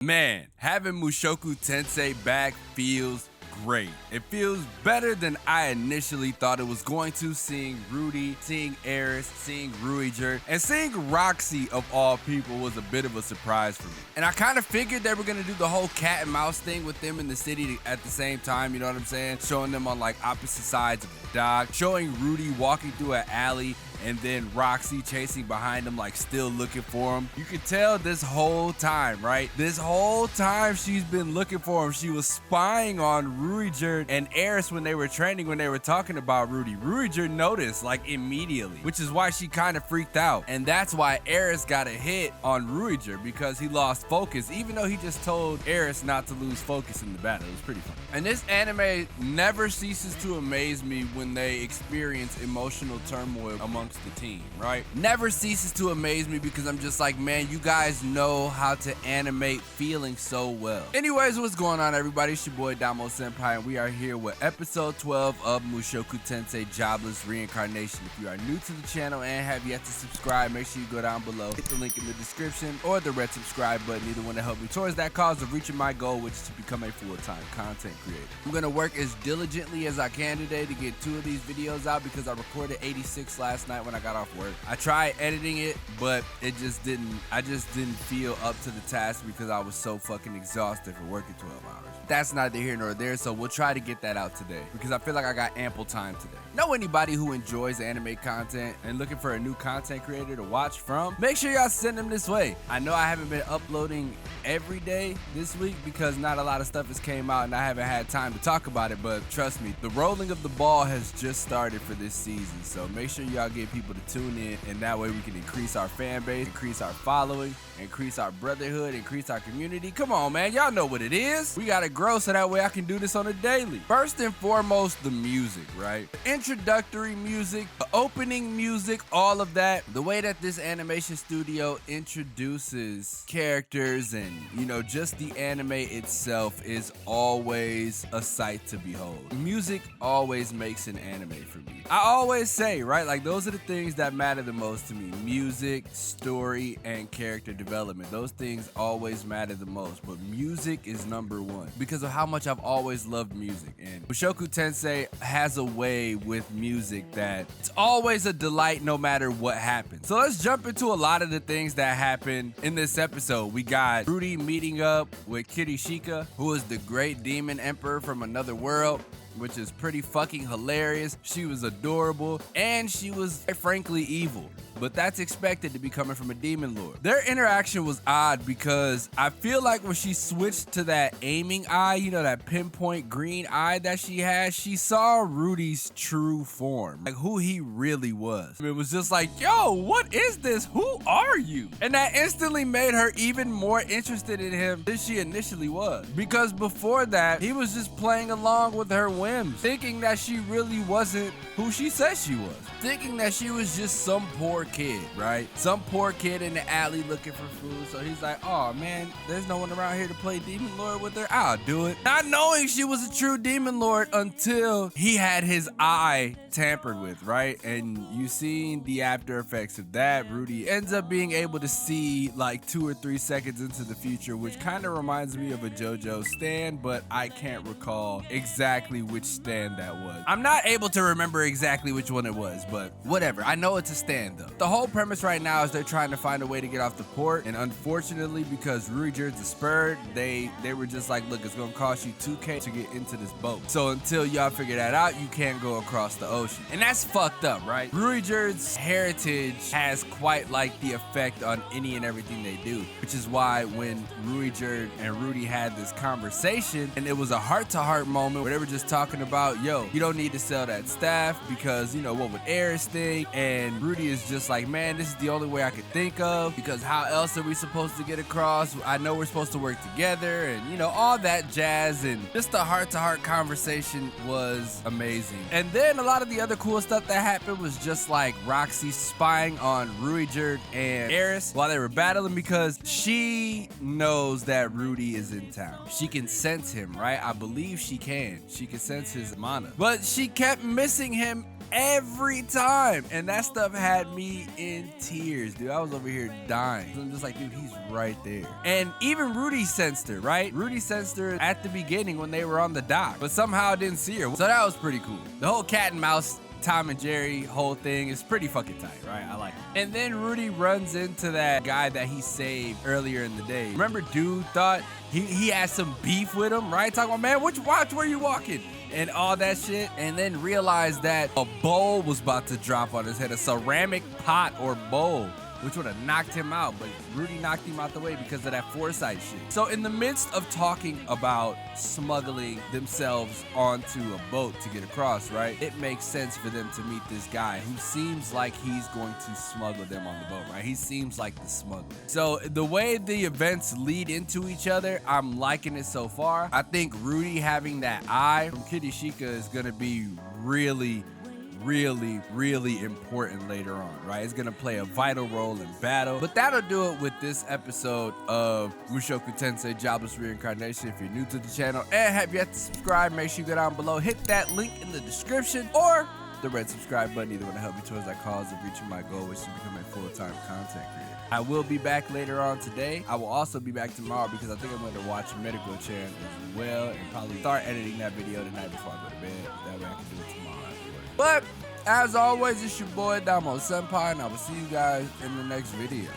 Man, having Mushoku Tensei back feels great. It feels better than I initially thought it was going to, seeing Rudy, seeing Eris, seeing Ruijerd, and seeing Roxy of all people was a bit of a surprise for me. And I kind of figured they were gonna do the whole cat and mouse thing with them in the city at the same time, you know what I'm saying? Showing them on like opposite sides of the dock, showing Rudy walking through an alley and then Roxy chasing behind him, like still looking for him. You could tell this whole time, right? This whole time she's been looking for him. She was spying on Ruijerd and Eris when they were training, when they were talking about Rudy. Ruijerd noticed like immediately, which is why she kind of freaked out. And that's why Eris got a hit on Ruijerd, because he lost focus, even though he just told Eris not to lose focus in the battle. It was pretty fun. And this anime never ceases to amaze me when they experience emotional turmoil amongst the team, right? Never ceases to amaze me, because I'm just like, man, you guys know how to animate feelings so well. Anyways, what's going on, everybody? It's your boy xDomoSenpaix, and we are here with episode 12 of Mushoku Tensei Jobless Reincarnation. If you are new to the channel and have yet to subscribe, make sure you go down below, hit the link in the description or the red subscribe button, either one to help me towards that cause of reaching my goal, which is to become a full-time content creator. I'm gonna work as diligently as I can today to get 2 of these videos out, because I recorded 86 last night when I got off work. I tried editing it, but I just didn't feel up to the task because I was so fucking exhausted for working 12 hours. That's neither here nor there, so we'll try to get that out today, because I feel like I got ample time today. Know anybody who enjoys anime content and looking for a new content creator to watch from? Make sure y'all send them this way. I know I haven't been uploading every day this week because not a lot of stuff has came out and I haven't had time to talk about it, but trust me, the rolling of the ball has just started for this season, so make sure y'all get people to tune in, and that way we can increase our fan base, increase our following, increase our brotherhood, increase our community. Come on, man, y'all know what it is. We gotta grow so that way I can do this on a daily. First and foremost, the music, right? The introductory music, the opening music, all of that. The way that this animation studio introduces characters and, you know, just the anime itself is always a sight to behold. Music always makes an anime for me. I always say, right, like those are the things that matter the most to me. Music, story, and character development. Those things always matter the most, but music is number one because of how much I've always loved music. And Mushoku Tensei has a way with music that it's always a delight no matter what happens. So let's jump into a lot of the things that happen in this episode. We got Rudy meeting up with Kirishika, who is the great demon emperor from another world, which is pretty fucking hilarious. She was adorable, and she was frankly evil, but that's expected to be coming from a demon lord. Their interaction was odd because I feel like when she switched to that aiming eye, you know, that pinpoint green eye that she has, she saw Rudy's true form, like who he really was. It was just like, yo, what is this? Who are you? And that instantly made her even more interested in him than she initially was, because before that, he was just playing along with her whims, thinking that she really wasn't who she said she was, thinking that she was just some poor kid, right? Some poor kid in the alley looking for food. So he's like, oh man, there's no one around here to play demon lord with her, I'll do it. Not knowing she was a true demon lord until he had his eye tampered with, right? And you seen the after effects of that. Rudy ends up being able to see like 2 or 3 seconds into the future, which kind of reminds me of a JoJo stand, but I can't recall exactly which stand that was. I'm not able to remember exactly which one it was, but whatever. I know it's a stand though. The whole premise right now is they're trying to find a way to get off the port, and unfortunately, because Ruijerd's a spurred, they were just like, look, it's gonna cost you 2K to get into this boat. So until y'all figure that out, you can't go across the ocean. And that's fucked up, right? Ruijerd's heritage has quite like the effect on any and everything they do, which is why when Ruijerd and Rudy had this conversation, and it was a heart-to-heart moment where they were just talking about, yo, you don't need to sell that staff because, you know, what would Eris think? And Rudy is just like, man, this is the only way I could think of, because how else are we supposed to get across? I know we're supposed to work together, and you know, all that jazz. And just the heart-to-heart conversation was amazing. And then a lot of the other cool stuff that happened was just like Roxy spying on Ruijerd and Eris while they were battling, because she knows that Rudy is in town. She can sense him, right? I believe she can sense his mana, but she kept missing him every time. And that stuff had me in tears, dude. I was over here dying. I'm just like, dude, he's right there. And even Rudy sensed her, right? Rudy sensed her at the beginning when they were on the dock, but somehow didn't see her. So that was pretty cool. The whole cat and mouse Tom and Jerry whole thing is pretty fucking tight, right? I like it. And then Rudy runs into that guy that he saved earlier in the day. Remember, dude thought he had some beef with him, right? Talking about, man, watch where you walking? And all that shit. And then realized that a bowl was about to drop on his head, a ceramic pot or bowl, which would have knocked him out, but Rudy knocked him out the way because of that foresight shit. So in the midst of talking about smuggling themselves onto a boat to get across, right, it makes sense for them to meet this guy who seems like he's going to smuggle them on the boat, right? He seems like the smuggler. So the way the events lead into each other, I'm liking it so far. I think Rudy having that eye from Kirishika is gonna be really important later on, right? It's gonna play a vital role in battle. But that'll do it with this episode of Mushoku Tensei Jobless Reincarnation. If you're new to the channel and have yet to subscribe, make sure you go down below, hit that link in the description or the red subscribe button. Either one to help me towards that cause of reaching my goal, which is to become a full-time content creator. I will be back later on today. I will also be back tomorrow because I think I'm going to watch Medical Chan as well and probably start editing that video tonight before I go to bed. That way I can do it tomorrow. But as always, it's your boy xDomoSenpaix, and I will see you guys in the next video.